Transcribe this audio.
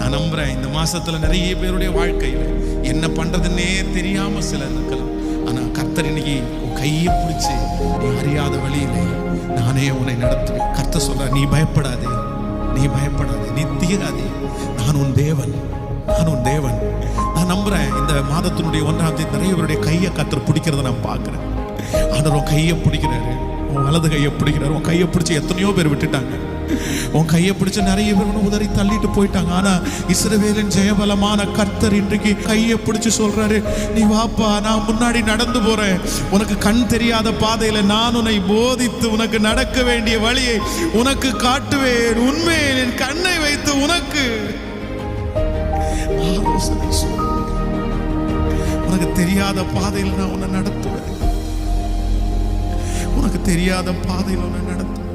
நான் நம்புறேன் இந்த மாசத்துல நிறைய பேருடைய வாழ்க்கையில என்ன பண்றதுன்னே தெரியாம சிலர் இருக்கலாம். ஆனா கர்த்தர் இன்னைக்கு உன் கையை பிடிச்சு நீ அறியாத வழியிலே நானே உன்னை நடத்துவேன். கர்த்தர் சொல்ற, நீ பயப்படாதே, நீ பயப்படாதே, நீ தீராதே, நான் உன் தேவன், நான் உன் தேவன். நான் நம்புறேன் இந்த மாதத்தினுடைய 1ஆம் தேதி நிறைய பேருடைய கையை கர்த்தர் பிடிக்கிறத நான் பார்க்கிறேன். ஆண்டவர் உன் கையை பிடிக்கிறாரு, உன் வலது கையை பிடிக்கிறாரு. உன் கையை பிடிச்சி எத்தனையோ பேர் விட்டுட்டாங்க. உன் கையை பிடிச்சு நிறைய பேர் உதறி தள்ளிட்டு போயிட்டாங்க. ஆனா இஸ்ரவேலின் ஜெயபலமான கர்த்தர் இன்றைக்கு கையை பிடிச்சு சொல்றாரு, நீ வாப்பா, நான் முன்னாடி நடந்து போறேன். உனக்கு கண் தெரியாத பாதையில நான் உன்னை போதித்து உனக்கு நடக்க வேண்டிய வழியை உனக்கு காட்டுவேன். உண்மையில் என் கண்ணை வைத்து உனக்கு ஆலோசனை சொல்லுவேன். உனக்கு தெரியாத பாதையில் நான் உன்னை நடத்துவேன். உனக்கு தெரியாத பாதையில் உன்னை நடத்துவேன்.